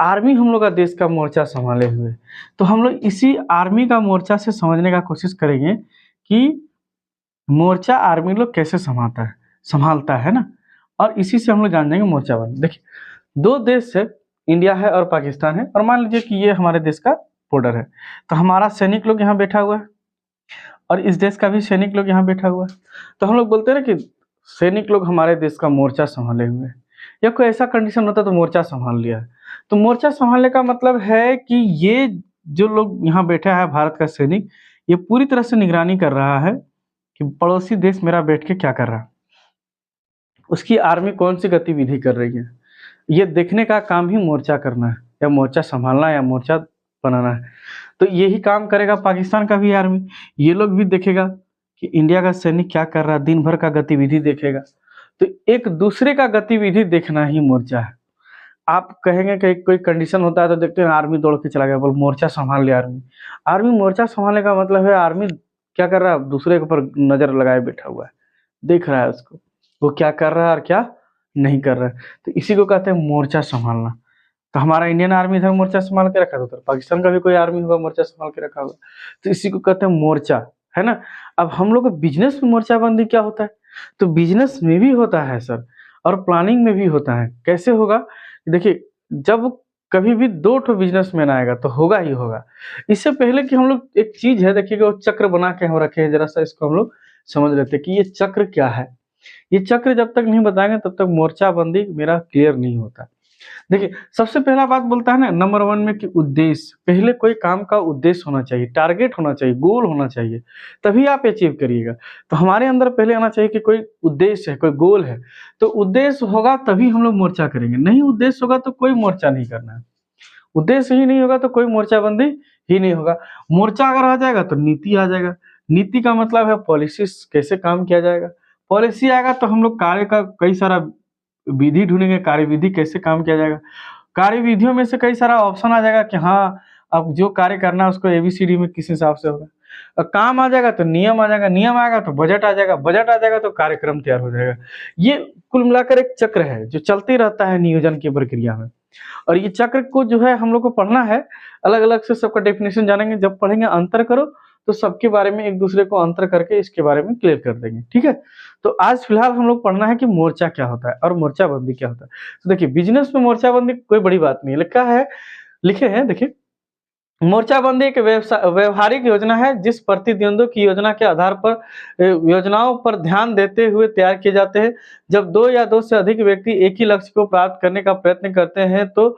Army हम लोग का देश का मोर्चा संभाले हुए। तो हम लोग इसी आर्मी का मोर्चा से समझने का कोशिश करेंगे कि मोर्चा आर्मी लोग कैसे संभालता है ना। और इसी से हम लोग जान जाएंगे मोर्चाबंदी। देखिए, दो देश है, इंडिया है और पाकिस्तान है, और मान लीजिए कि ये हमारे देश का बॉर्डर है। तो हमारा सैनिक लोग यहाँ बैठा हुआ है और इस देश का भी सैनिक लोग यहाँ बैठा हुआ है। तो हम लोग बोलते हैं ना कि सैनिक लोग हमारे देश का मोर्चा संभाले हुए हैं, या कोई ऐसा कंडीशन होता है तो मोर्चा संभाल लिया है। तो मोर्चा संभालने का मतलब है कि ये जो लोग यहाँ बैठा है भारत का सैनिक, ये पूरी तरह से निगरानी कर रहा है कि पड़ोसी देश मेरा बैठ के क्या कर रहा है, उसकी आर्मी कौन सी गतिविधि कर रही है। ये देखने का काम ही मोर्चा करना है, या मोर्चा संभालना है, या मोर्चा बनाना है। तो यही काम करेगा पाकिस्तान का भी आर्मी। ये लोग भी देखेगा कि इंडिया का सैनिक क्या कर रहा है, दिन भर का गतिविधि देखेगा। तो एक दूसरे का गतिविधि देखना ही मोर्चा है। आप कहेंगे कि कोई कंडीशन होता है तो देखते हैं आर्मी दौड़ के चला गया, बोल मोर्चा संभाल लिया आर्मी। आर्मी मोर्चा संभालने का मतलब है आर्मी क्या कर रहा है, दूसरे के ऊपर नजर लगाए बैठा हुआ है, देख रहा है उसको, वो क्या कर रहा है और क्या नहीं कर रहा है। तो इसी को कहते हैं मोर्चा संभालना। तो हमारा इंडियन आर्मी इधर मोर्चा संभाल के रखा था, उधर पाकिस्तान का भी कोई आर्मी होगा मोर्चा संभाल के रखा होगा। तो इसी को कहते हैं मोर्चा, है ना। अब हम लोग को बिजनेस में मोर्चाबंदी क्या होता है, तो बिजनेस में भी होता है सर, और प्लानिंग में भी होता है। कैसे होगा, देखिए, जब कभी भी दो ठो बिजनेसमैन आएगा तो होगा ही होगा। इससे पहले कि हम लोग एक चीज है, देखिएगा, वो चक्र बना के हम रखे हैं, जरा सा इसको हम लोग समझ लेते हैं कि ये चक्र क्या है। ये चक्र जब तक नहीं बताएंगे तब तक मोर्चाबंदी मेरा क्लियर नहीं होता। देखिए, सबसे पहला बात बोलता है ना नंबर 1 में कि उद्देश्य, पहले कोई काम का उद्देश्य होना चाहिए, टारगेट होना चाहिए, गोल होना चाहिए, तभी आप अचीव करिएगा। तो हमारे अंदर पहले आना चाहिए कि कोई उद्देश्य है, कोई गोल है। तो उद्देश्य होगा तभी हम लोग मोर्चा करेंगे, नहीं उद्देश्य होगा तो कोई मोर्चा नहीं करना है। उद्देश्य ही नहीं होगा तो कोई मोर्चाबंदी ही नहीं होगा। मोर्चा अगर आ जाएगा तो नीति आ जाएगा। नीति का मतलब है पॉलिसी, कैसे काम किया जाएगा। पॉलिसी आएगा तो हम लोग कार्य का कई सारा विधि ढूंढेंगे, कार्यविधि कैसे काम किया जाएगा। कार्यविधियों में से कई सारा ऑप्शन आ जाएगा कि हाँ, अब जो कार्य करना है उसको एबीसीडी में किस हिसाब से होगा। काम आ जाएगा तो नियम आ जाएगा, नियम आएगा तो बजट आ जाएगा, बजट आ जाएगा तो कार्यक्रम तैयार हो जाएगा। ये कुल मिलाकर एक चक्र है जो चलते रहता है नियोजन की प्रक्रिया में। और ये चक्र को जो है हम लोग को पढ़ना है, अलग अलग से सबका डेफिनेशन जानेंगे। जब पढ़ेंगे अंतर करो तो सबके बारे में एक दूसरे को अंतर करके इसके बारे में क्लियर कर देंगे, ठीक है। तो आज फिलहाल हम लोग पढ़ना है कि मोर्चा क्या होता है और मोर्चाबंदी क्या होता है। तो देखिए, बिजनेस में मोर्चाबंदी कोई बड़ी बात नहीं है, लिखा है, लिखे हैं, देखिए, मोर्चाबंदी एक व्यवहारिक योजना है जिस प्रतिद्वंद्वियों की योजना के आधार पर योजनाओं पर ध्यान देते हुए तैयार किए जाते हैं। जब दो या दो से अधिक व्यक्ति एक ही लक्ष्य को प्राप्त करने का प्रयत्न करते हैं तो